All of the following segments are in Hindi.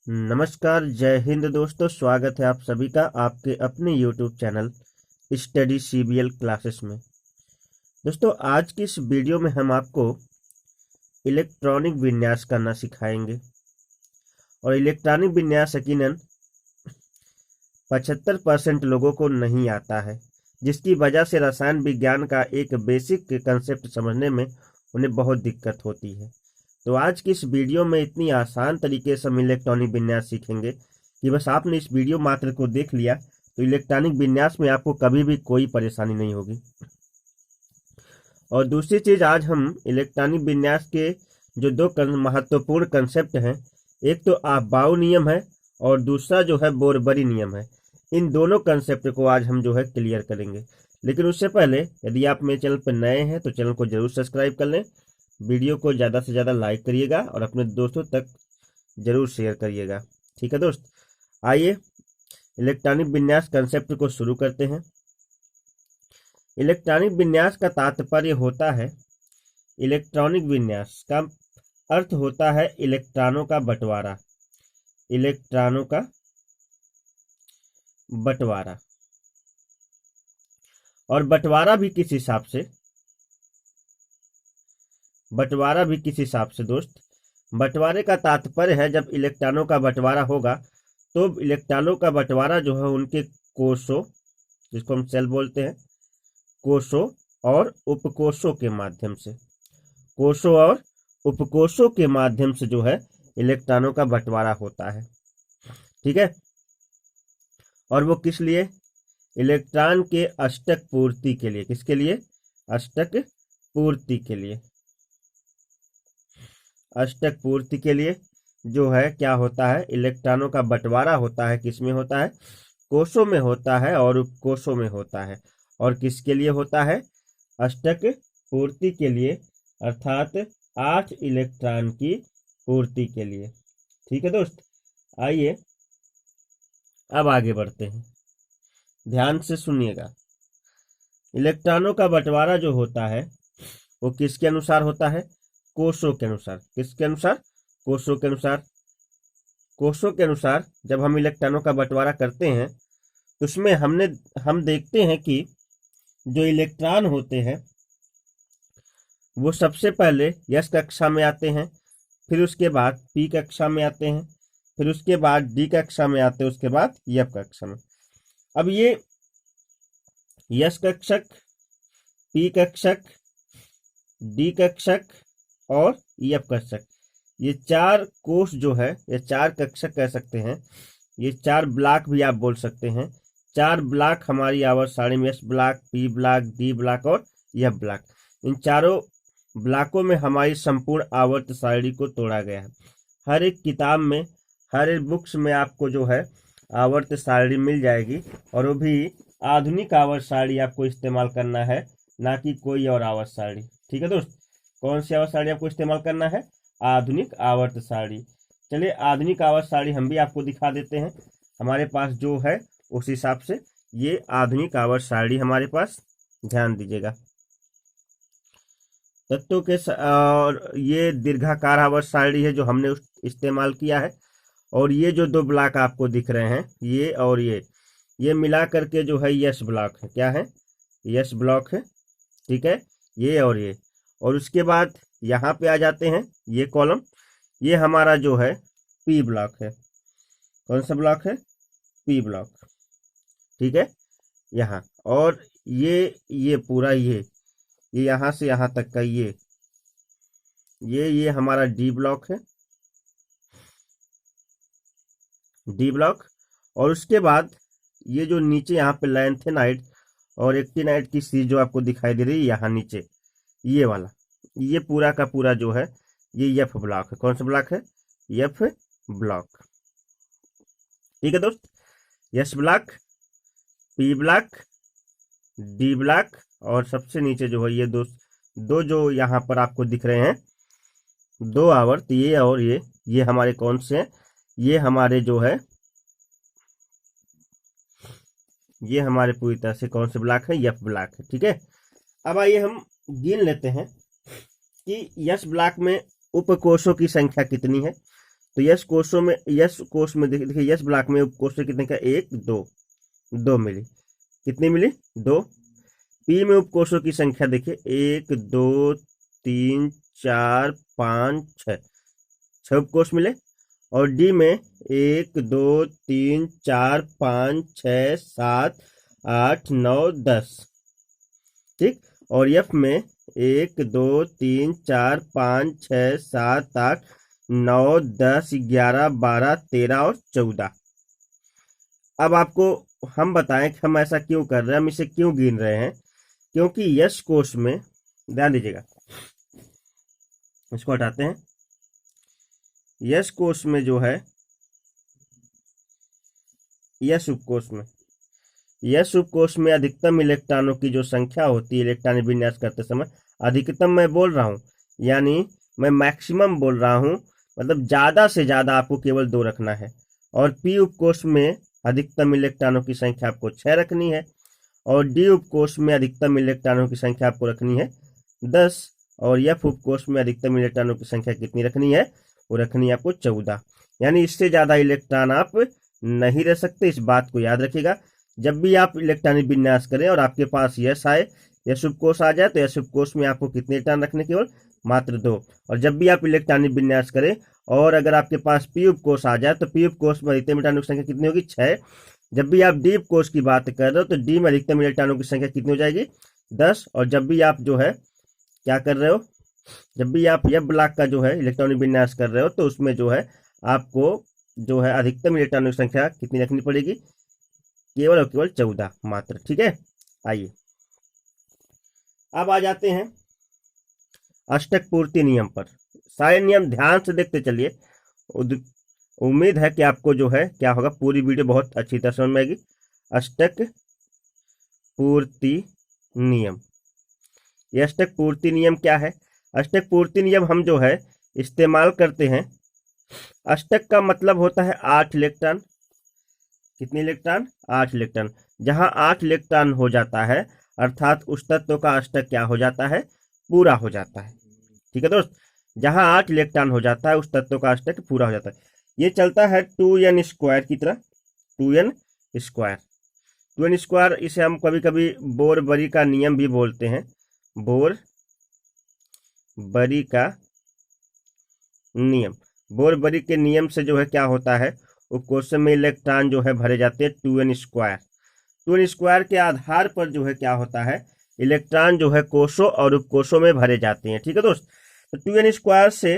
नमस्कार, जय हिंद दोस्तों। स्वागत है आप सभी का आपके अपने YouTube channel study CBL classes में। दोस्तों, आज की इस वीडियो में हम आपको इलेक्ट्रॉनिक विन्यास करना सिखाएंगे और इलेक्ट्रॉनिक विन्यास यकीनन 75% लोगों को नहीं आता है, जिसकी वजह से रसायन विज्ञान का एक बेसिक कंसेप्ट समझने में उन्हें बहुत दिक्कत होती है। तो आज की इस वीडियो में इतनी आसान तरीके से हम इलेक्ट्रॉनिक विन्यास सीखेंगे कि बस आपने इस वीडियो मात्र को देख लिया तो इलेक्ट्रॉनिक विन्यास में आपको कभी भी कोई परेशानी नहीं होगी। और दूसरी चीज, आज हम इलेक्ट्रॉनिक विन्यास के जो दो महत्वपूर्ण कंसेप्ट हैं, एक तो अफबाउ नियम है और दूसरा जो है बोरबरी नियम है। इन दोनों कंसेप्ट को आज हम जो है क्लियर करेंगे। लेकिन उससे पहले यदि आप मेरे चैनल पर नए हैं तो चैनल को जरूर सब्सक्राइब कर लें, वीडियो को ज़्यादा से ज़्यादा लाइक करिएगा और अपने दोस्तों तक जरूर शेयर करिएगा। ठीक है दोस्त, आइए इलेक्ट्रॉनिक विन्यास कंसेप्ट को शुरू करते हैं। इलेक्ट्रॉनिक विन्यास का तात्पर्य होता है, इलेक्ट्रॉनिक विन्यास का अर्थ होता है इलेक्ट्रॉनों का बंटवारा। इलेक्ट्रॉनों का बंटवारा, और बंटवारा भी किस हिसाब से, दोस्त, बंटवारे का तात्पर्य है जब इलेक्ट्रॉनों का बंटवारा होगा तो इलेक्ट्रॉनों का बंटवारा जो है उनके कोषों, जिसको हम सेल बोलते हैं, कोषों और उपकोषों के माध्यम से, कोषों और उपकोषों के माध्यम से जो है इलेक्ट्रॉनों का बंटवारा होता है। ठीक है, और वो किस लिए? इलेक्ट्रॉन के अष्टक पूर्ति के लिए। किसके लिए? अष्टक पूर्ति के लिए। अष्टक पूर्ति के लिए जो है क्या होता है, इलेक्ट्रॉनों का बंटवारा होता है। किसमें होता है? कोषों में होता है और उपकोषों में होता है। और किसके लिए होता है? अष्टक पूर्ति के लिए, अर्थात 8 इलेक्ट्रॉन की पूर्ति के लिए। ठीक है दोस्त, आइए अब आगे बढ़ते हैं, ध्यान से सुनिएगा। इलेक्ट्रॉनों का बंटवारा जो होता है वो किसके अनुसार होता है? कोषों के अनुसार। किसके अनुसार? कोषों के अनुसार। कोषों के अनुसार जब हम इलेक्ट्रॉनों का बंटवारा करते हैं तो उसमें हम देखते हैं कि जो इलेक्ट्रॉन होते हैं वो सबसे पहले यस कक्षा में आते हैं, फिर उसके बाद पी कक्षा में आते हैं, फिर उसके बाद डी कक्षा में आते हैं, उसके बाद एफ कक्षा में। अब ये यस कक्षक, पी कक्षक, डी कक्षक और एफ कक्षक, ये 4 कोष जो है, ये 4 कक्षक कह सकते हैं, ये 4 ब्लॉक भी आप बोल सकते हैं। 4 ब्लॉक हमारी आवर्त सारणी में, S block, P block, D block और एफ ब्लॉक, इन चारों ब्लॉकों में हमारी संपूर्ण आवर्त सारणी को तोड़ा गया है। हर एक किताब में, हर एक बुक्स में आपको जो है आवर्त सारणी मिल जाएगी, और वो भी आधुनिक आवर्त सारणी आपको इस्तेमाल करना है, ना कि कोई और आवर्त सारणी। ठीक है दोस्त, कौन सी आवर्त सारणी आपको इस्तेमाल करना है? आधुनिक आवर्त सारणी। चलिए आधुनिक आवर्त सारणी हम भी आपको दिखा देते हैं, हमारे पास जो है उस हिसाब से ये आधुनिक आवर्त सारणी हमारे पास, ध्यान दीजिएगा। तत्वों के और ये दीर्घाकार आवर्त सारणी है जो हमने इस्तेमाल किया है, और ये जो 2 ब्लॉक आपको दिख रहे हैं, ये और ये मिला करके जो है यस ब्लॉक है। क्या है? यस ब्लॉक है। ठीक है, ये और उसके बाद यहाँ पे आ जाते हैं, ये कॉलम, ये हमारा जो है पी ब्लॉक है। कौन सा ब्लॉक है? P block. ठीक है, यहाँ, और ये पूरा ये यहाँ से यहाँ तक का ये हमारा डी ब्लॉक है, डी ब्लॉक। और उसके बाद ये जो नीचे यहाँ पे लैंथेनाइड और एक्टिनाइड की सीरीज जो आपको दिखाई दे रही है यहाँ नीचे, ये वाला, ये पूरा का पूरा जो है ये एफ ब्लॉक है। कौन सा ब्लॉक है? F block. ठीक है दोस्त, S block, P block, D block, और सबसे नीचे जो है ये दो जो यहाँ पर आपको दिख रहे हैं 2 आवर्त, ये और ये हमारे कौन से हैं? ये हमारे जो है, ये हमारे पूरी तरह से कौन से ब्लॉक है? एफ ब्लॉक है। ठीक है, अब आइए हम गिन लेते हैं कि यस ब्लॉक में उपकोषों की संख्या कितनी है। तो यस कोश में देखिए यस ब्लॉक में उपकोष्ठक कितने का, 1 2, 2 मिली। कितनी मिली, 2। पी में उपकोषों की संख्या देखिए 1 2 3 4 5 6, 6 उपकोष मिले। और डी में 1 2 3 4 5 6 7 8 9 10, ठीक। और एफ में 1 2 3 4 5 6 7 8 9 10 11 12 13 और 14। अब आपको हम बताएं कि हम ऐसा क्यों कर रहे हैं, हम इसे क्यों गिन रहे हैं। क्योंकि यश कोश में, ध्यान दीजिएगा, इसको हटाते हैं। यश कोश में जो है, यश उपकोष में अधिकतम इलेक्ट्रॉनों की जो संख्या होती है इलेक्ट्रॉनिक विन्यास करते समय, अधिकतम मैं बोल रहा हूं, यानी मैं मैक्सिमम बोल रहा हूं, मतलब ज्यादा से ज्यादा आपको केवल 2 रखना है। और पी उपकोष में अधिकतम इलेक्ट्रॉनों की संख्या आपको 6 रखनी है। और डी उपकोष में अधिकतम इलेक्ट्रॉनों की संख्या आपको रखनी है 10। और एफ उपकोष में अधिकतम इलेक्ट्रॉनों की संख्या कितनी रखनी है, वो रखनी है आपको 14। यानी इससे ज्यादा इलेक्ट्रॉन आप नहीं रह सकते, इस बात को याद रखिएगा। जब भी आप इलेक्ट्रॉनिक विन्यास करें और आपके पास यस आए, यस उपकोष आ जाए, तो यस उपकोष में आपको कितने इलेक्ट्रॉन रखने, केवल मात्र 2। और जब भी आप इलेक्ट्रॉनिक विन्यास करें और अगर आपके पास पी उपकोष आ जाए, तो पी उपकोष में अधिकतम इलेक्ट्रॉनों की संख्या कितनी होगी, 6। जब भी आप डी उपकोष की बात कर रहे हो तो डी में अधिकतम इलेक्ट्रॉनों की संख्या कितनी हो जाएगी, 10। और जब भी आप जो है क्या कर रहे हो, जब भी आप एफ ब्लॉक का जो है इलेक्ट्रॉनिक विन्यास कर रहे हो, तो उसमें जो है आपको जो है अधिकतम इलेक्ट्रॉनों की संख्या कितनी रखनी पड़ेगी, केवल और केवल 14 मात्र, ठीक है। आइए अब आ जाते हैं अष्टक पूर्ति नियम पर। सारे नियम ध्यान से देखते चलिए, उम्मीद है कि आपको जो है क्या होगा, पूरी वीडियो बहुत अच्छी तरह समझ में आएगी। अष्टक पूर्ति नियम, ये अष्टक पूर्ति नियम क्या है। अष्टक पूर्ति नियम हम जो है इस्तेमाल करते हैं, अष्टक का मतलब होता है 8 इलेक्ट्रॉन। कितने इलेक्ट्रॉन, 8 इलेक्ट्रॉन। जहां 8 इलेक्ट्रॉन हो जाता है अर्थात उस तत्व का अष्टक क्या हो जाता है, पूरा हो जाता है, ठीक है दोस्त। जहां 8 इलेक्ट्रॉन हो जाता है उस तत्व का अष्टक पूरा हो जाता है। ये चलता है 2n स्क्वायर की तरह, 2n स्क्वायर। 2n स्क्वायर इसे हम कभी कभी बोर-बरी का नियम भी बोलते हैं, बोर-बरी का नियम। बोर-बरी के नियम से जो है क्या होता है, उपकोष में इलेक्ट्रॉन जो है भरे जाते हैं 2n स्क्वायर। 2n स्क्वायर के आधार पर जो है क्या होता है, इलेक्ट्रॉन जो है कोषों और उपकोषों में भरे जाते हैं, ठीक है दोस्त। तो 2n स्क्वायर से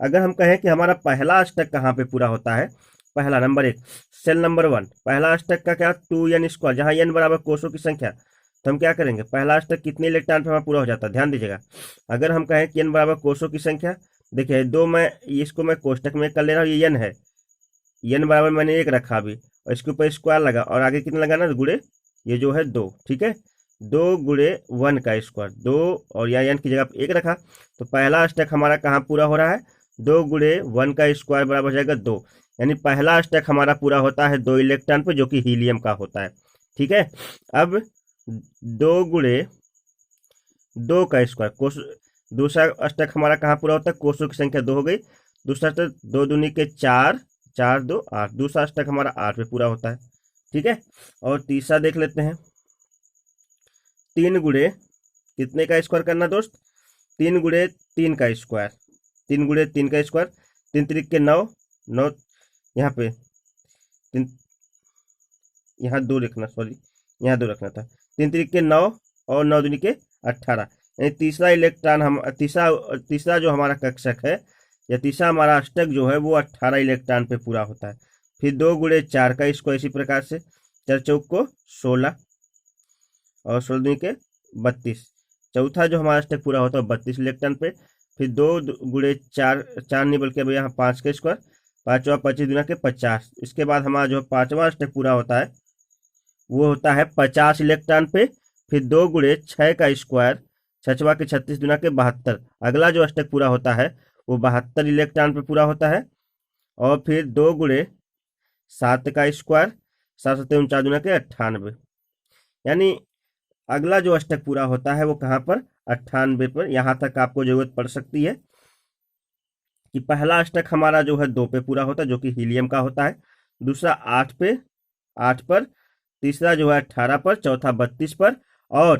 अगर हम कहें कि हमारा पहला अष्टक कहाँ पे पूरा होता है, पहला नंबर 1 सेल नंबर 1, पहला अष्टक का क्या, 2n स्क्वायर, जहां n बराबर कोषों की संख्या, तो हम क्या करेंगे, पहला अष्टक कितने इलेक्ट्रॉन पर हमारा पूरा हो जाता है, ध्यान दीजिएगा। अगर हम कहें कि n बराबर कोषों की संख्या, देखिए इसको मैं कोष्टक में कर ले रहा हूँ, ये n है, n बराबर मैंने 1 रखा अभी, और इसके ऊपर स्क्वायर लगा, और आगे कितना लगाना, गुड़े ये जो है 2, ठीक है। 2 गुड़े 1 का स्क्वायर, 2, और यहाँ n की जगह 1 रखा, तो पहला अष्टक हमारा कहाँ पूरा हो रहा है, 2 गुड़े 1 का स्क्वायर बराबर हो जाएगा 2। यानी पहला अष्टक हमारा पूरा होता है 2 इलेक्ट्रॉन पे, जो कि हीलियम का होता है, ठीक है। अब 2 गुड़े 2 का स्क्वायर, दूसरा अष्टक हमारा कहाँ पूरा होता है, कोषों की संख्या 2 हो गई, दूसरा अष्टक 2 दूनी के 4, 4 2 8, दूसरा अष्टक हमारा 8 पे पूरा होता है, ठीक है। और तीसरा देख लेते हैं, 3 गुड़े कितने का स्क्वायर करना दोस्त, 3 गुड़े 3 का स्क्वायर, 3 गुड़े 3 का स्क्वायर, 3 त्रिक के 9, 9 यहाँ पे 3, यहाँ 2 रखना, सॉरी यहाँ 2 रखना था, 3 त्रिक के 9 और 9 दूनी के 18। यानी तीसरा इलेक्ट्रॉन हम तीसरा जो हमारा कक्षक है या तीसरा हमारा अष्टक जो है वो 18 इलेक्ट्रॉन पे पूरा होता है। फिर 2 गुड़े 4 का स्क्वायर, इसी प्रकार से 4 चौक को 16 और 16 दूनी के 32। चौथा जो हमारा अष्टक पूरा होता है 32 इलेक्ट्रॉन पे। फिर 2 गुड़े 4, 4 नहीं बल्कि अब यहाँ 5 का स्क्वायर, 5 और 25 दूना के 50। इसके बाद हमारा जो 5वां अष्टक पूरा होता है वो होता है 50 इलेक्ट्रॉन पे। फिर 2 गुड़े 6 का स्क्वायर, 6 के 36 दूना के 72। अगला जो अष्टक पूरा होता है वो 72 इलेक्ट्रॉन पे पूरा होता है। और फिर 2 गुड़े 7 का स्क्वायर, 7 7 49 दूना के 98। यानी अगला जो अष्टक पूरा होता है वो कहाँ पर, 98 पर। यहाँ तक आपको जरूरत पड़ सकती है कि पहला अष्टक हमारा जो है 2 पे पूरा होता है जो कि हीलियम का होता है, दूसरा 8 पर, तीसरा जो है 18 पर, चौथा 32 पर, और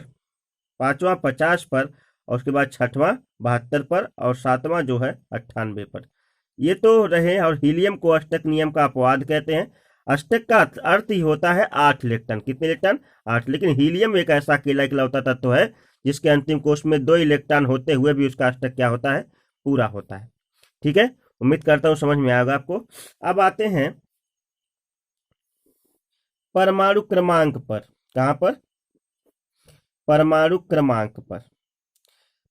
पांचवा 50 पर, और उसके बाद छठवां 72 पर, और सातवां जो है 98 पर। ये तो रहे। और हीलियम को अष्टक नियम का अपवाद कहते हैं। अष्टक का अर्थ ही होता है 8 इलेक्ट्रॉन। कितने इलेक्ट्रॉन? 8। लेकिन हीलियम एक ऐसा अकेला इकलौता तत्व है जिसके अंतिम कोश में 2 इलेक्ट्रॉन होते हुए भी उसका अष्टक क्या होता है? पूरा होता है। ठीक है, उम्मीद करता हूं समझ में आएगा आपको। अब आते हैं परमाणु क्रमांक पर। कहां पर? परमाणु क्रमांक पर।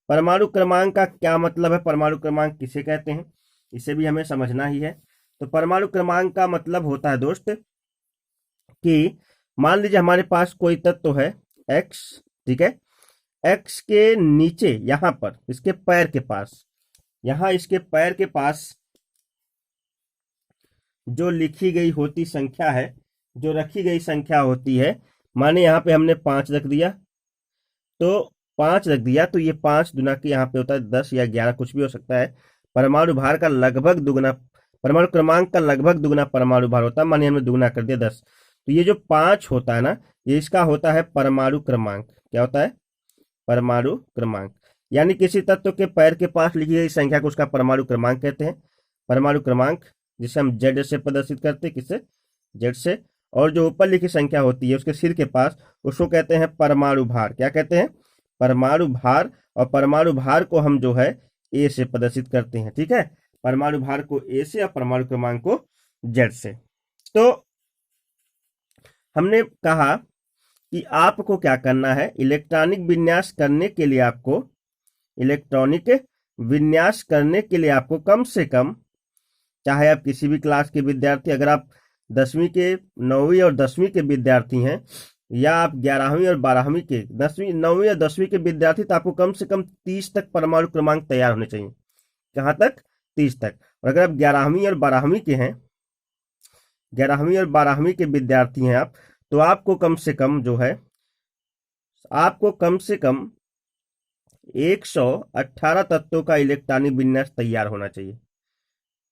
परमाणु क्रमांक का क्या मतलब है? परमाणु क्रमांक किसे कहते हैं, इसे भी हमें समझना ही है। तो परमाणु क्रमांक का मतलब होता है दोस्त कि मान लीजिए हमारे पास कोई तत्व है एक्स, ठीक है, एक्स के नीचे यहां पर इसके पैर के पास, यहां इसके पैर के पास जो लिखी गई होती संख्या है, जो रखी गई संख्या होती है, माने यहां पे हमने 5 रख दिया, तो 5 रख दिया, तो ये 5 दुना के यहाँ पे होता है 10 या 11, कुछ भी हो सकता है। परमाणु भार का लगभग दुगना, परमाणु क्रमांक का लगभग दुगना परमाणु भार होता है। मानिए हमने दुगना कर दिया 10, तो ये जो 5 होता है ना, ये इसका होता है परमाणु क्रमांक। क्या होता है? परमाणु क्रमांक। यानी किसी तत्व के पैर के पास लिखी गई संख्या को उसका परमाणु क्रमांक कहते हैं। परमाणु क्रमांक जिसे हम जेड से प्रदर्शित करते हैं, किससे? जेड से। और जो ऊपर लिखी संख्या होती है उसके सिर के पास, उसको कहते हैं परमाणु भार। क्या कहते हैं? परमाणु भार। और परमाणु भार को हम जो है ए से प्रदर्शित करते हैं। ठीक है, परमाणु भार को ए से और परमाणु क्रमांक को जेड से। तो हमने कहा कि आपको क्या करना है, इलेक्ट्रॉनिक विन्यास करने के लिए आपको, इलेक्ट्रॉनिक विन्यास करने के लिए आपको कम से कम, चाहे आप किसी भी क्लास के विद्यार्थी, अगर आप 10वीं के 9वीं और 10वीं के विद्यार्थी हैं, या आप 11वीं और 12वीं के 10वीं 9वीं या 10वीं के विद्यार्थी, तो आपको कम से कम 30 तक परमाणु क्रमांक तैयार होने चाहिए। कहां तक? 30 तक। और अगर आप 11वीं और 12वीं के हैं, 11वीं और 12वीं के विद्यार्थी हैं आप, तो आपको कम से कम जो है, आपको कम से कम 118 तत्वों का इलेक्ट्रॉनिक विन्यास तैयार होना चाहिए।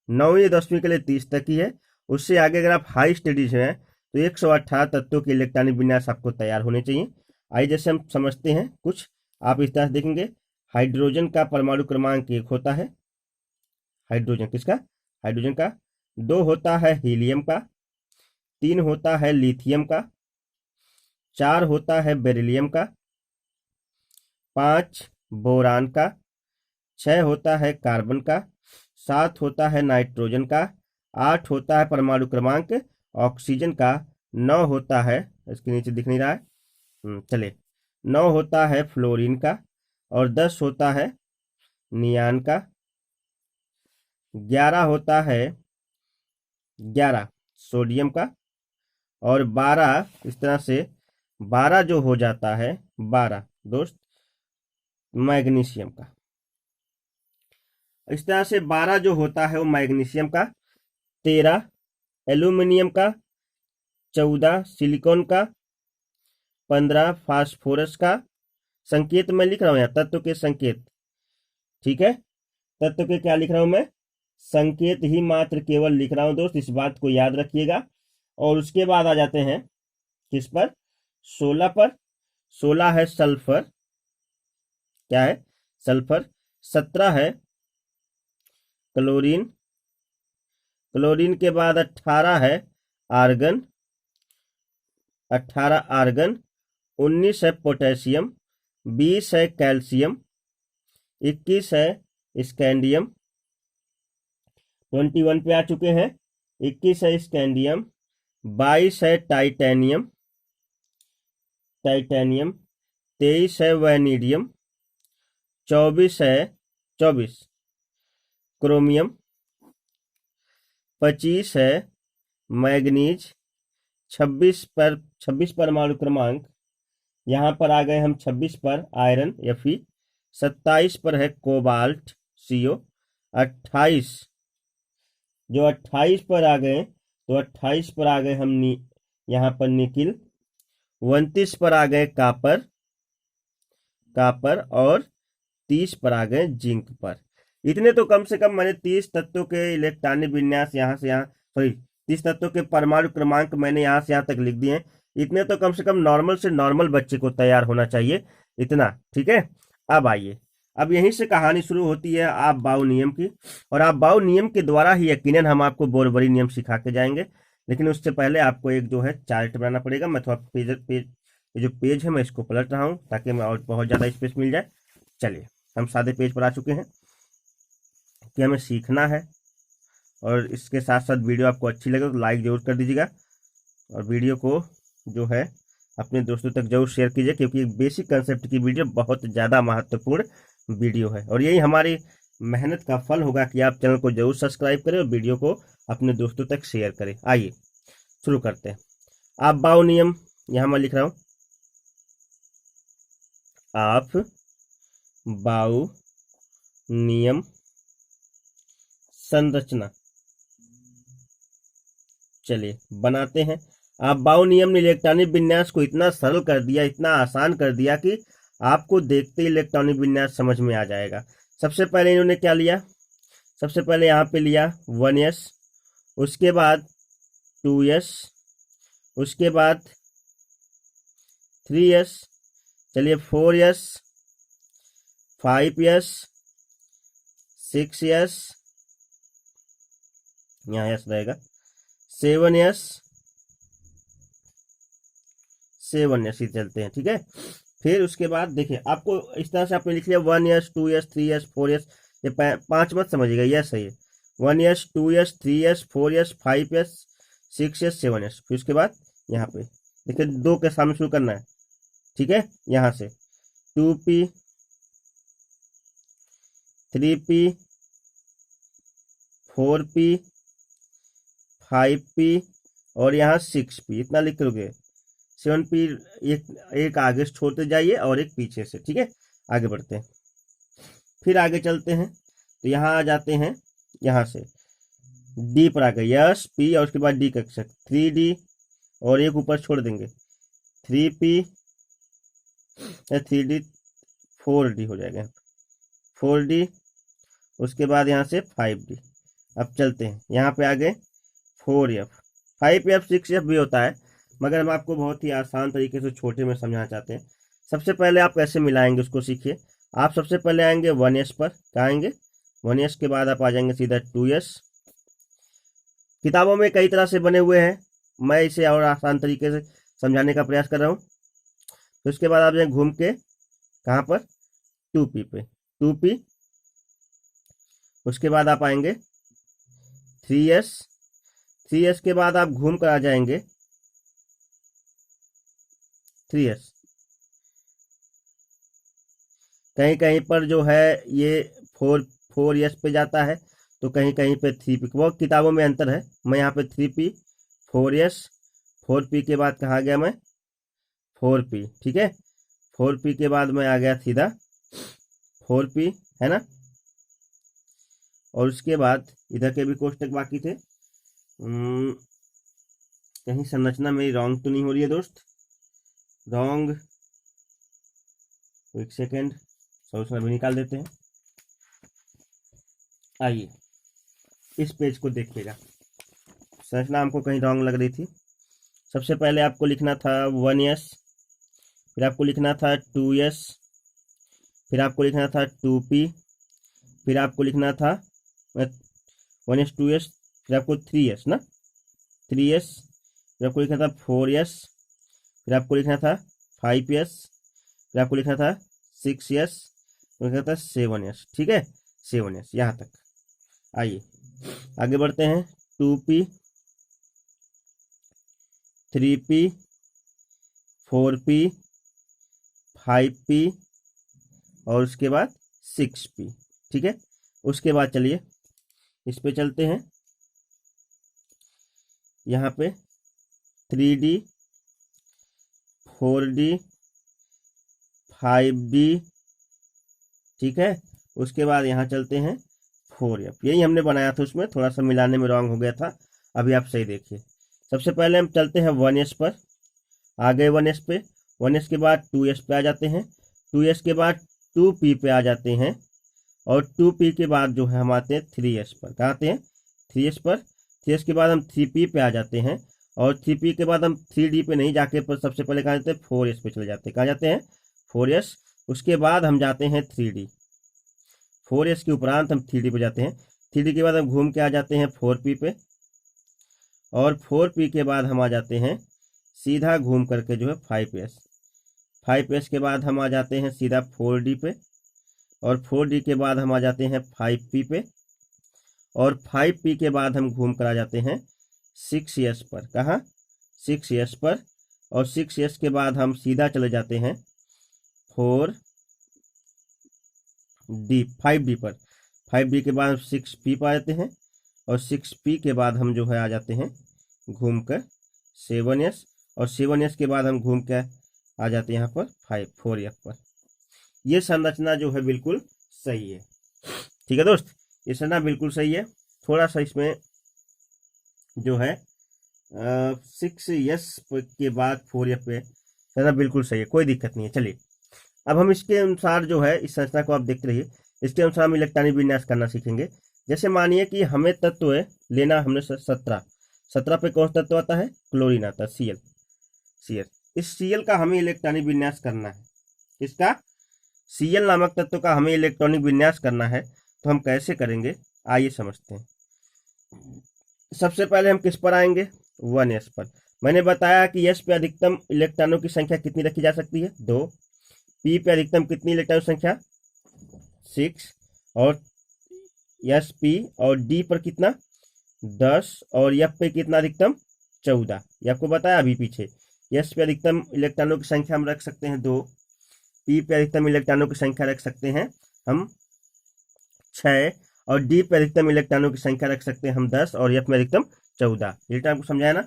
9वीं 10वीं के लिए 30 तक ही है। उससे आगे अगर आप हाई स्टडीज में हैं तो 118 तत्वों के इलेक्ट्रॉनिक विन्यास आपको तैयार होने चाहिए। आइए जैसे हम समझते हैं कुछ, आप इस तरह से देखेंगे। हाइड्रोजन का परमाणु क्रमांक 1 होता है। हाइड्रोजन किसका? हाइड्रोजन का। 2 होता है हीलियम का। 3 होता है लिथियम का। 4 होता है बेरिलियम का। 5 बोरान का। 6 होता है कार्बन का। 7 होता है नाइट्रोजन का। 8 होता है परमाणु क्रमांक ऑक्सीजन का। 9 होता है, इसके नीचे दिख नहीं रहा है, चलिए, 9 होता है फ्लोरीन का। और 10 होता है नियान का। 11 होता है 11 सोडियम का। और 12 इस तरह से 12 जो हो जाता है 12 दोस्त मैग्नीशियम का। इस तरह से 12 जो होता है वो मैग्नीशियम का। 13 एल्यूमिनियम का। 14 सिलिकॉन का। 15 फास्फोरस का। संकेत मैं लिख रहा हूं यहाँ, तत्व के संकेत। ठीक है, तत्व के क्या लिख रहा हूं मैं? संकेत ही मात्र केवल लिख रहा हूं दोस्त, इस बात को याद रखिएगा। और उसके बाद आ जाते हैं किस पर? 16 पर। 16 है सल्फर। क्या है? सल्फर। 17 है क्लोरीन। क्लोरीन के बाद 18 है आर्गन। 18 आर्गन। 19 है पोटेशियम। 20 है कैल्शियम। 21 है स्कैंडियम। 21 पे आ चुके हैं। 21 है स्कैंडियम। 22 है टाइटेनियम। टाइटेनियम। 23 है वैनीडियम। 24 क्रोमियम। 25 है मैग्नीज। 26 परमाणु क्रमांक, यहां पर आ गए हम 26 पर आयरन Fe। 27 पर है कोबाल्ट CO। 28 जो 28 पर आ गए, तो 28 पर आ गए हम यहां पर निकिल। 29 पर आ गए कापर। और 30 पर आ गए जिंक पर। इतने तो कम से कम मैंने 30 तत्वों के इलेक्ट्रॉनिक विन्यास यहाँ से यहाँ, सॉरी 30 तत्वों के परमाणु क्रमांक मैंने यहाँ से यहाँ तक लिख दिए हैं। इतने तो कम से कम नॉर्मल से नॉर्मल बच्चे को तैयार होना चाहिए इतना, ठीक है। अब आइए, अब यहीं से कहानी शुरू होती है आप बाउ नियम की, और आप बाउ नियम के द्वारा ही यकीनन हम आपको बोरबरी नियम सिखा के जाएंगे। लेकिन उससे पहले आपको एक जो है चार्ट बनाना पड़ेगा। मैं थोड़ा ये जो पेज है मैं इसको पलट रहा हूँ ताकि मैं और बहुत ज़्यादा स्पेस मिल जाए। चलिए, हम सादे पेज पर आ चुके हैं कि हमें सीखना है, और इसके साथ साथ वीडियो आपको अच्छी लगे तो लाइक जरूर कर दीजिएगा, और वीडियो को जो है अपने दोस्तों तक जरूर शेयर कीजिए, क्योंकि एक बेसिक कंसेप्ट की वीडियो बहुत ज़्यादा महत्वपूर्ण वीडियो है, और यही हमारी मेहनत का फल होगा कि आप चैनल को जरूर सब्सक्राइब करें और वीडियो को अपने दोस्तों तक शेयर करें। आइए शुरू करते हैं। आप बाउ नियम, यहाँ मैं लिख रहा हूँ आप बाउ नियम संरचना। चलिए बनाते हैं। आप बाउ नियम ने इलेक्ट्रॉनिक विन्यास को इतना सरल कर दिया, इतना आसान कर दिया कि आपको देखते ही इलेक्ट्रॉनिक विन्यास समझ में आ जाएगा। सबसे पहले इन्होंने क्या लिया, सबसे पहले यहाँ पे लिया 1s, उसके बाद 2s, उसके बाद 3s, चलिए 4s, 5s, 6s, यहाँ s रहेगा, 7s, 7s ही चलते हैं, ठीक है। फिर उसके बाद देखिए, आपको इस तरह से आपने लिख लिया 1s, 2s, 3s, 4s, ये 5 मत समझिएगा, यह सही है। 1s, 2s, 3s, 4s, 5s, 6s, 7s। फिर उसके बाद यहाँ पे देखिए 2 के सामने शुरू करना है, ठीक है। यहाँ से 2p, 3p, 4p, 5p और यहाँ 6p, इतना लिख लोगे। 7p एक आगे से छोड़ते जाइए और एक पीछे से, ठीक है। आगे बढ़ते हैं, फिर आगे चलते हैं, तो यहाँ आ जाते हैं, यहाँ से डी पर आ गए, यस पी और उसके बाद डी का अक्षर 3d और एक ऊपर छोड़ देंगे 3p, 3d 4d हो जाएगा, 4d, उसके बाद यहाँ से 5d। अब चलते हैं, यहाँ पे आगे 4f, 5f, 6f भी होता है, मगर हम आपको बहुत ही आसान तरीके से छोटे में समझाना चाहते हैं। सबसे पहले आप कैसे मिलाएंगे उसको सीखिए। आप सबसे पहले आएंगे 1s पर, कहाँ आएंगे 1s के बाद आप आ जाएंगे सीधा 2s। किताबों में कई तरह से बने हुए हैं, मैं इसे और आसान तरीके से समझाने का प्रयास कर रहा हूँ। तो उसके बाद आप जाएंगे घूम के कहाँ पर 2p पे, 2p, उसके बाद आप आएंगे 3s, 3s के बाद आप घूम कर आ जाएंगे 3s। कहीं कहीं पर जो है ये 4s पे जाता है, तो कहीं कहीं पे 3p, वो किताबों में अंतर है। मैं यहाँ पे 3p, 4s, 4p के बाद कहाँ गया मैं 4p, ठीक है। 4p के बाद मैं आ गया सीधा 4p, है ना। और उसके बाद इधर के भी कोष्टक बाकी थे। कहीं संरचना मेरी रॉन्ग तो नहीं हो रही है दोस्त, रॉन्ग, एक सेकेंड, सॉल्यूशन अभी निकाल देते हैं। आइए इस पेज को देखिएगा, संरचना हमको कहीं रॉन्ग लग रही थी। सबसे पहले आपको लिखना था 1s, फिर आपको लिखना था 2s, फिर आपको लिखना था 2p, फिर आपको लिखना था 1s, 2s, फिर आपको 3s ना, 3s, फिर आपको लिखना था 4s, फिर आपको लिखना था 5s, फिर आपको लिखना था 6s, फिर लिखना था 7s, ठीक है, 7s यहाँ तक। आइए आगे बढ़ते हैं, 2p, 3p, 4p, 5p और उसके बाद 6p, ठीक है। उसके बाद चलिए इस पे चलते हैं, यहाँ पे 3d, 4d, 5d, ठीक है। उसके बाद यहाँ चलते हैं 4f, यही हमने बनाया था, उसमें थोड़ा सा मिलाने में रॉन्ग हो गया था, अभी आप सही देखिए। सबसे पहले हम चलते हैं 1s पर, आ गए 1s पे, 1s के बाद 2s पे आ जाते हैं, 2s के बाद 2p पे आ जाते हैं, और 2p के बाद जो है हम आते हैं 3s पर। कहाँ आते हैं? 3s पर। 3s के बाद हम 3p पे आ जाते हैं, और 3p के बाद हम 3d पे नहीं जाके पर सबसे पहले कहाँ जाते हैं? 4s पे चले जाते हैं। कहाँ जाते हैं? 4s। उसके बाद हम जाते हैं 3d। 4s के उपरांत हम 3d पे जाते हैं। 3d के बाद हम घूम के आ जाते हैं 4p पे, और 4p के बाद हम आ जाते हैं सीधा घूम करके जो है 5s। 5s के बाद हम आ जाते हैं सीधा 4d पे, और 4d के बाद हम आ जाते हैं 5p पे, और 5p के बाद हम घूम कर आ जाते हैं 6s पर। कहाँ? 6s पर। और 6s के बाद हम सीधा चले जाते हैं 5d पर। 5d के बाद 6p पर आ जाते हैं, और 6p के बाद हम जो है आ जाते हैं घूम कर 7s, और 7s के बाद हम घूम कर आ जाते हैं यहाँ पर 4f पर। ये संरचना जो है बिल्कुल सही है। ठीक है दोस्त, ये संरचना बिल्कुल सही है। थोड़ा सा इसमें जो है 6s के बाद 4f पे संरचना बिल्कुल सही है, कोई दिक्कत नहीं है। चलिए अब हम इसके अनुसार जो है इस संरचना को आप देखते रहिए, इसके अनुसार हम इलेक्ट्रॉनिक विन्यास करना सीखेंगे। जैसे मानिए कि हमें तत्व लेना, हमने 17 पे कौन सा तत्व आता है? क्लोरीन आता है, Cl। इस Cl का हमें इलेक्ट्रॉनिक विन्यास करना है। इसका Cl नामक तत्व का हमें इलेक्ट्रॉनिक विन्यास करना है, तो हम कैसे करेंगे आइए समझते हैं। सबसे पहले हम किस पर आएंगे? 1s पर। मैंने बताया कि s पे अधिकतम इलेक्ट्रॉनों की संख्या कितनी रखी जा सकती है? 2। p पे अधिकतम कितनी इलेक्ट्रॉन संख्या? 6। और sp और d पर कितना? 10। और f पे कितना अधिकतम? 14। ये आपको बताया अभी पीछे। s पे अधिकतम इलेक्ट्रॉनों की संख्या हम रख सकते हैं 2। p पे अधिकतम इलेक्ट्रॉनों की संख्या रख सकते हैं हम 6, और d पे अधिकतम इलेक्ट्रॉनों की संख्या रख सकते हैं हम 10, और f में अधिकतम 14। ये आपको समझाया ना?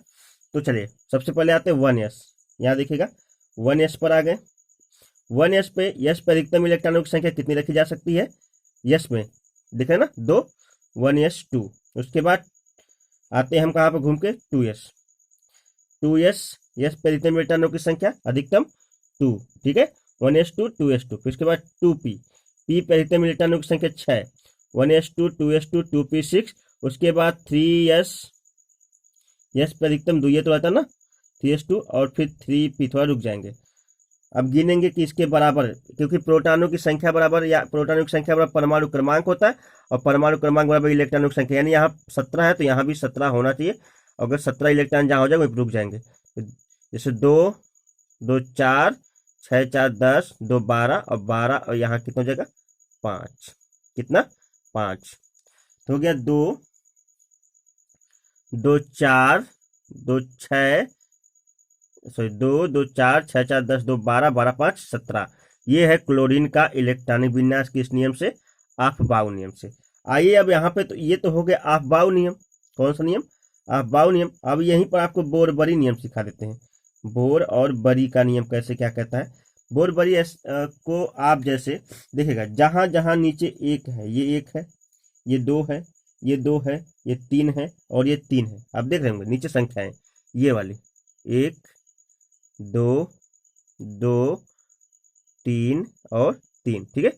तो चलिए सबसे पहले आते हैं 1s। यहाँ देखिएगा 1s पर आ गए। 1s पे अधिकतम इलेक्ट्रॉनों की संख्या कितनी रखी जा सकती है? s में देख रहे ना 2, 1s 2। उसके बाद आते हैं हम कहाँ पर घूम के? 2s। s पे अधिकतम इलेक्ट्रॉनों की संख्या अधिकतम 2। ठीक है, 1s2 2s2। फिर उसके बाद 2p पे अधिकतम इलेक्ट्रॉनों की संख्या 6, 1s2 2s2 2p 6। उसके बाद 3s पे अधिकतम 2, ये तो आता ना 3s2, और फिर 3p। थोड़ा रुक जाएंगे, अब गिनेंगे कि इसके बराबर, क्योंकि प्रोटॉनों की संख्या बराबर या प्रोटॉनों की संख्या बराबर परमाणु क्रमांक होता है, और परमाणु क्रमांक बराबर इलेक्ट्रॉनों की संख्या। यानी यहाँ 17 है तो यहाँ भी 17 होना चाहिए। अगर 17 इलेक्ट्रॉन जहाँ हो जाए वहीं रुक जाएंगे। जैसे 2 2 4 6 4 10 2 12 और 12, और यहाँ कितना हो जाएगा? 5। कितना? 5। तो हो गया 2 2 4 2 6 सॉरी 2 2 4 6 4 10 2 12 12 5 17। ये है क्लोरीन का इलेक्ट्रॉनिक विन्यास किस नियम से? ऑफ-बाउ नियम से। आइए अब यहाँ पे, तो ये तो हो गया ऑफ-बाउ नियम। कौन सा नियम? ऑफ-बाउ नियम। अब यहीं पर आपको बोर-बरी नियम सिखा देते हैं। बोर और बरी का नियम कैसे क्या कहता है? बोर बरी को आप जैसे देखिएगा, जहां जहां नीचे एक है, ये एक है, ये 2 है, ये 2 है, ये 3 है, और ये 3 है। आप देख रहे होंगे नीचे संख्याएं, ये वाली 1 2 2 3 और 3। ठीक है,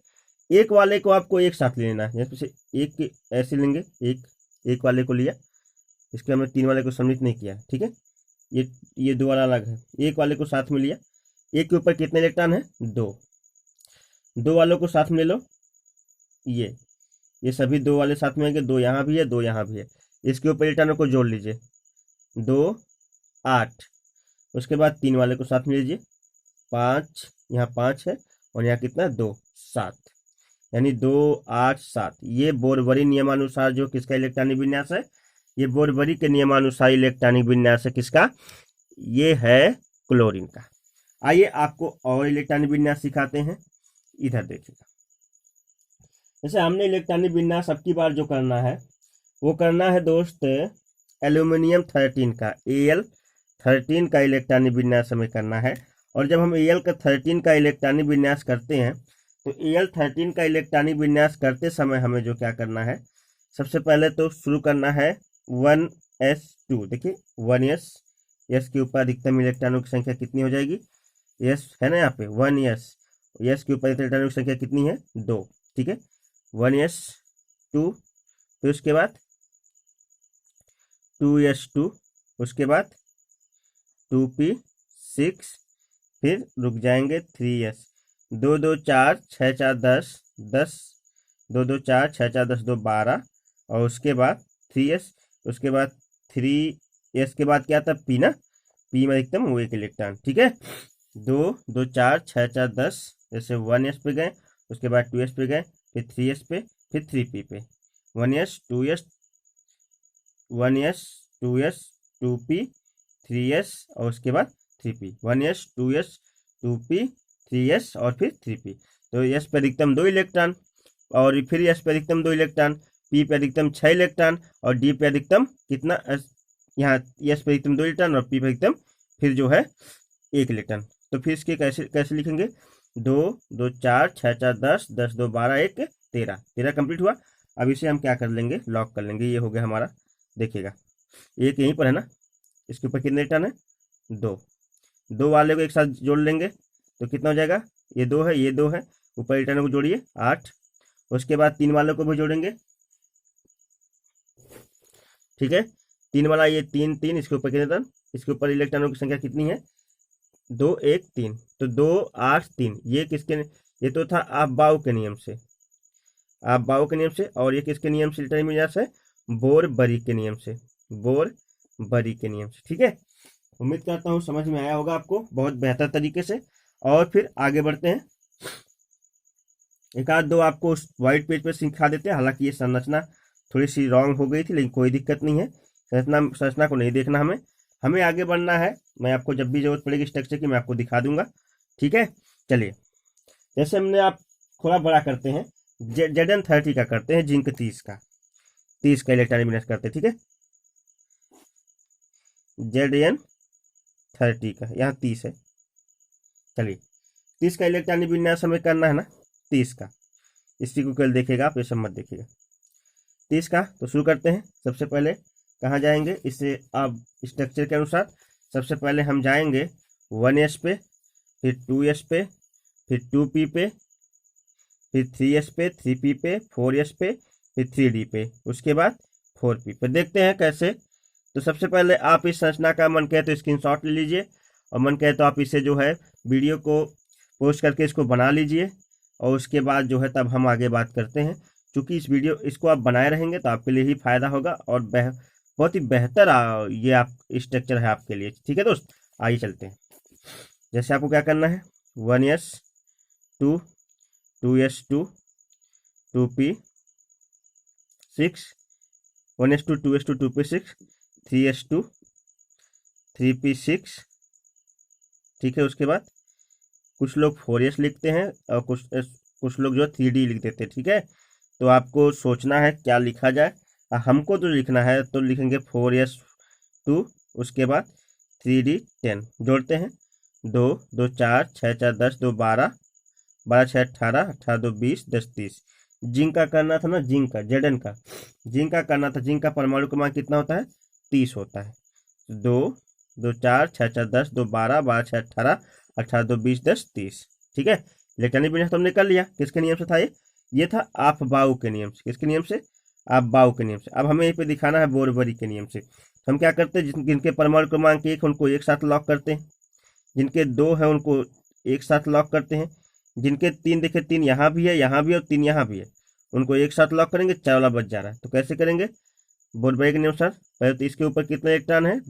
एक वाले को आपको एक साथ लेना है। जैसे एक ऐसे लेंगे, एक वाले को लिया, इसके हमने 3 वाले को सम्मिलित नहीं किया। ठीक है, ये 2 वाला अलग है। एक वाले को साथ में लिया, एक के ऊपर कितने इलेक्ट्रॉन है? 2। 2 वालों को साथ में ले लो, ये सभी 2 वाले साथ में आएंगे। 2 यहाँ भी है, 2 यहाँ भी है। इसके ऊपर इलेक्ट्रॉनों को जोड़ लीजिए, 2 8। उसके बाद 3 वाले को साथ में लीजिए, 5, यहाँ 5 है, और यहाँ कितना? 2 7। यानी 2 8 7। ये बोरबरी नियमानुसार जो किसका इलेक्ट्रॉनिक विन्यास है? ये बोरबरी के नियमानुसार इलेक्ट्रॉनिक विन्यास है किसका? ये है क्लोरीन का। आइए आपको और इलेक्ट्रॉनिक विन्यास सिखाते हैं। इधर देखिएगा, जैसे हमने इलेक्ट्रॉनिक विन्यास अब की बार जो करना है वो करना है दोस्त एल्यूमिनियम 13 का, Al13 का इलेक्ट्रॉनिक विन्यास हमें करना है। और जब हम Al13 का इलेक्ट्रॉनिक विन्यास करते हैं, तो Al13 का इलेक्ट्रॉनिक विन्यास करते समय हमें जो क्या करना है, सबसे पहले तो शुरू करना है 1s2। देखिए 1s, s के ऊपर अधिकतम इलेक्ट्रॉनों की संख्या कितनी हो जाएगी? s है ना यहाँ पे 1s, s के ऊपर इलेक्ट्रॉनों की संख्या कितनी है? 2। ठीक है, 1s2, फिर उसके बाद 2s2, उसके बाद 2p6, फिर रुक जाएंगे 3s, 2 2 4 6 4 10 10, 2 2 4 6 4 10 2 12, और उसके बाद 3s, उसके बाद 3s के बाद क्या था, p ना, p में एकदम वो एक इलेक्ट्रॉन, ठीक है। 2 2 4 6 4 10, जैसे 1s पे गए, उसके बाद 2s पे गए, फिर 3s पे, फिर 3p पे, 1s 2s 1s 2s 2p 3s, और उसके बाद 3p, 1s 2s 2p 3s, और फिर 3p। तो s पे अधिकतम 2 इलेक्ट्रॉन, और फिर s पे अधिकतम 2 इलेक्ट्रॉन, p पे अधिकतम 6 इलेक्ट्रॉन, और d पे अधिकतम कितना, यहाँ s पे अधिकतम 2 इलेक्ट्रॉन और p पे अधिकतम फिर जो है 1 इलेक्ट्रॉन। तो फिर इसके कैसे कैसे लिखेंगे, 2 2 4 6 4 10 10 2 12 1 13, 13 कंप्लीट हुआ। अब इसे हम क्या कर लेंगे, लॉक कर लेंगे, ये हो गया हमारा, देखिएगा एक यहीं पर है ना, इसके ऊपर कितने इलेक्ट्रॉन है, 2, 2 वाले को एक साथ जोड़ लेंगे तो कितना हो जाएगा, ये 2 है, ये 2 है, ऊपर इलेक्ट्रॉनों को जोड़िए 8, उसके बाद 3 वालों को भी जोड़ेंगे, ठीक है, 3 वाला ये 3 3, इसके ऊपर कितने इलेक्ट्रॉन, इसके ऊपर इलेक्ट्रॉनों की संख्या कितनी है, 2 1 3, तो 2 8 3, ये किसके, ये तो था आप के नियम से, आप के नियम से, और ये किसके नियम से इलेक्ट्रॉनिक विन्यास है, बोर बरी के नियम से, बोर बरी के नियम से, ठीक है। उम्मीद करता हूँ समझ में आया होगा आपको बहुत बेहतर तरीके से। और फिर आगे बढ़ते हैं, एक आध दो आपको उस व्हाइट पेज पे सिखा देते हैं, हालांकि ये संरचना थोड़ी सी रॉन्ग हो गई थी, लेकिन कोई दिक्कत नहीं है, संरचना को नहीं देखना हमें, हमें आगे बढ़ना है। मैं आपको जब भी जरूरत पड़ेगी स्ट्रक्चर की मैं आपको दिखा दूंगा, ठीक है। चलिए, जैसे हमने आप थोड़ा बड़ा करते हैं, Zn30 का करते हैं, जिंक 30 का इलेक्ट्रॉनिक विन्यास करते हैं, ठीक है। Zn30 का यहाँ 30 है, चलिए 30 का इलेक्ट्रॉनिक विन्यास हमें करना है ना, 30 का, इसी को कल देखेगा आप, ये सब मत देखिएगा, 30 का। तो शुरू करते हैं, सबसे पहले कहाँ जाएंगे, इससे अब स्ट्रक्चर के अनुसार सबसे पहले हम जाएंगे 1s पे, फिर 2s पे, फिर 2p पे, फिर 3s पे, 3p पे, 4s पे, फिर 3d पे, उसके बाद 4p पे। देखते हैं कैसे। तो सबसे पहले आप इस संरचना का मन कहे तो स्क्रीनशॉट ले लीजिए, और मन कहे तो आप इसे जो है वीडियो को पोस्ट करके इसको बना लीजिए, और उसके बाद जो है तब हम आगे बात करते हैं। क्योंकि इस वीडियो इसको आप बनाए रहेंगे तो आपके लिए ही फायदा होगा, और बहुत ही बेहतर ये आप स्ट्रक्चर है आपके लिए, ठीक है दोस्त। आइए चलते हैं, जैसे आपको क्या करना है, 1s 2 2s2 2p6, 1s2 2s2 2p6 3s2 3p6, ठीक है। उसके बाद कुछ लोग 4s लिखते हैं, और कुछ लोग जो 3d लिख देते हैं, ठीक है। तो आपको सोचना है क्या लिखा जाए, हमको तो लिखना है तो लिखेंगे 4s2, उसके बाद 3d 10, जोड़ते हैं, 2 2 4 6 4 10 2 12 12 6 18 18 2 20 10 30। जिंक का करना था ना, जिंक का, Zn का जिंक का करना था, जिंक का परमाणु क्रमांक कितना होता है, 30 होता है। 2 2 4 6 4 10 2 12 12 6 18 18 2 20 10 30, ठीक है। इलेक्ट्रॉनिक विन्यास तो हमने कर लिया, किसके नियम से था ये था आप बाउ के नियम से, किसके नियम से, आप बाउ के नियम से। अब हमें यहीं पे दिखाना है बोरबरी के नियम से। हम क्या करते हैं, जिनके परमाणु क्रमांक 1 उनको एक साथ लॉक करते हैं, जिनके 2 है उनको एक साथ लॉक करते हैं, जिनके 3 देखे 3 यहाँ भी है, यहाँ भी है, और 3 यहाँ भी है, उनको एक साथ लॉक करेंगे, 4 वाला बच जा रहा है। तो कैसे करेंगे, बोरबरी के नियम अनुसार, पहले तो इसके ऊपर कितना इलेक्ट्रॉन है,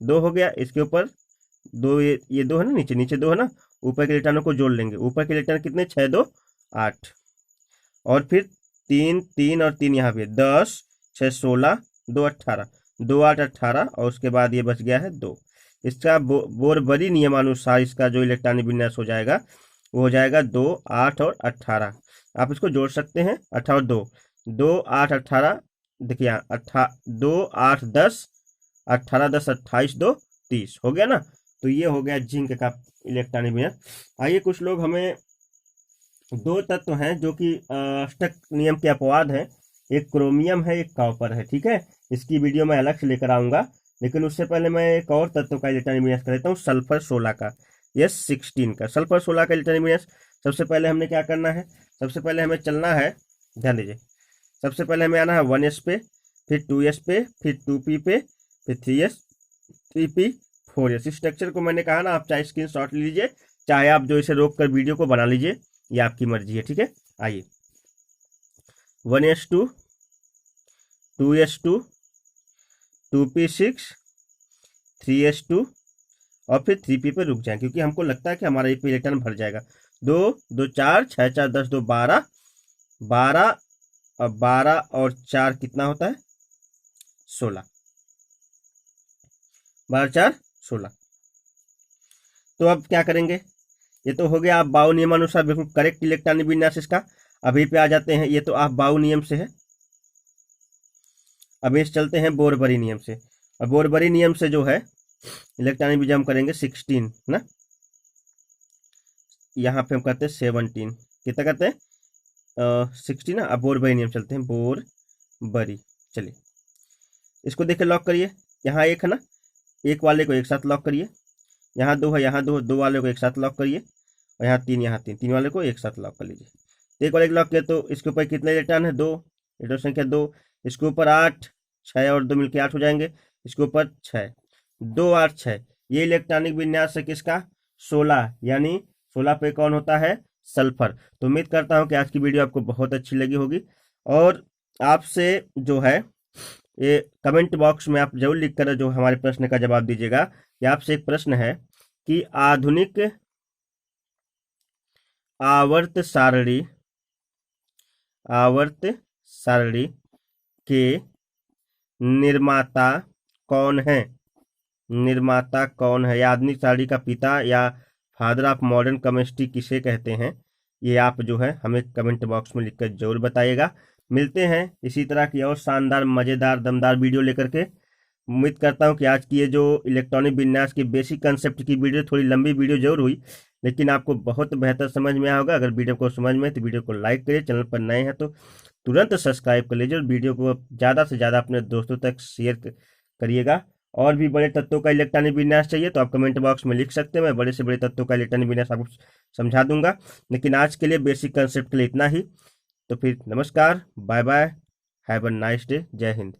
2 हो गया, इसके ऊपर 2, ये 2 है ना, नीचे 2 है ना, ऊपर के इलेक्ट्रॉनों को जोड़ लेंगे, ऊपर के इलेक्ट्रॉन कितने, 6 2 8, और फिर 3 3 और 3 यहाँ पे 10 6 16 2 18 2 8 18, और उसके बाद ये बच गया है 2। इसका बोरबरी नियमानुसार इसका जो इलेक्ट्रॉनिक विन्यास हो जाएगा वो हो जाएगा 2 8 और 18। आप इसको जोड़ सकते हैं, 18 और 2 2 8 18, देखिए 2 8 10 18 10 28 2 30 हो गया ना। तो ये हो गया जिंक का इलेक्ट्रॉनिक विन्यास। आइए, कुछ लोग हमें 2 तत्व हैं जो कि अष्टक नियम के अपवाद हैं, एक क्रोमियम है, एक कॉपर है, ठीक है। इसकी वीडियो मैं अलग से लेकर आऊंगा, लेकिन उससे पहले मैं एक और तत्व का इलेक्ट्रॉनिक विन्यास कर देता हूँ, सल्फर 16 का, S16 का। सल्फर 16 का इलेक्ट्रॉनिक विन्यास सबसे पहले हमने क्या करना है, सबसे पहले हमें चलना है ध्यान दीजिए, सबसे पहले हमें आना है 1s पे, फिर 2s पे, फिर 2p पे, फिर 3s, 3p, 4s। इस स्ट्रक्चर को मैंने कहा ना, आप चाहे स्क्रीन शॉट लीजिए, चाहे आप जो इसे रोक कर वीडियो को बना लीजिए, ये आपकी मर्जी है, ठीक है। आइए 1s2, 2s2, 2p6, 3s2 और फिर 3p पे रुक जाए, क्योंकि हमको लगता है कि हमारा ये इलेक्ट्रॉन भर जाएगा। 2 2 4 6 4 10 2 12, 12 और 12 और 4 कितना होता है 16, 12 4 16। तो अब क्या करेंगे, ये तो हो गया आप बाउ नियमानुसार बिल्कुल करेक्ट इलेक्ट्रॉनिक विन्यास इसका। अभी पे आ जाते हैं, ये तो आप बाउ नियम से है, अब इस चलते हैं बोरबरी नियम से। और बोरबरी नियम से जो है इलेक्ट्रॉनिक बीज हम करेंगे 16 ना, यहाँ पे हम करते हैं 17, कितना करते हैं 16 ना। अब बोरबरी नियम चलते हैं, बोरबरी। चलिए इसको देखिए, लॉक करिए, यहाँ एक है ना, एक वाले को एक साथ लॉक करिए, यहाँ दो है, यहाँ दो, दो वाले को एक साथ लॉक करिए, और यहाँ तीन, यहाँ तीन, तीन वाले को एक साथ लॉक कर लीजिए। तो एक वाले को लॉक किया तो इसके ऊपर कितने इलेक्ट्रॉन है 2, इलेक्ट्रॉन संख्या 2, इसके ऊपर 8, 6 और 2 मिलकर 8 हो जाएंगे, इसके ऊपर 6, 2 8 6। ये इलेक्ट्रॉनिक विन्यास है किसका 16, यानी 16 पे कौन होता है सल्फर। तो उम्मीद करता हूँ कि आज की वीडियो आपको बहुत अच्छी लगी होगी, और आपसे जो है ये कमेंट बॉक्स में आप जरूर लिखकर जो हमारे प्रश्न का जवाब दीजिएगा कि आपसे एक प्रश्न है कि आधुनिक आवर्त सारणी के निर्माता कौन है, निर्माता कौन है, या आधुनिक सारणी का पिता या फादर ऑफ मॉडर्न केमिस्ट्री किसे कहते हैं, ये आप जो है हमें कमेंट बॉक्स में लिखकर जरूर बताइएगा। मिलते हैं इसी तरह की और शानदार मज़ेदार दमदार वीडियो लेकर के। उम्मीद करता हूँ कि आज की ये जो इलेक्ट्रॉनिक विन्यास की बेसिक कंसेप्ट की वीडियो, थोड़ी लंबी वीडियो जरूर हुई, लेकिन आपको बहुत बेहतर समझ में आया होगा। अगर वीडियो को समझ में तो वीडियो को लाइक करिए, चैनल पर नए हैं तो तुरंत सब्सक्राइब कर लीजिए, और वीडियो को ज़्यादा से ज़्यादा अपने दोस्तों तक शेयर करिएगा। और भी बड़े तत्वों का इलेक्ट्रॉनिक विन्यास चाहिए तो आप कमेंट बॉक्स में लिख सकते हैं, मैं बड़े से बड़े तत्वों का इलेक्ट्रॉनिक विन्यास आपको समझा दूंगा। लेकिन आज के लिए बेसिक कंसेप्ट के लिए इतना ही। तो फिर नमस्कार, bye bye, have a nice day, जय हिंद।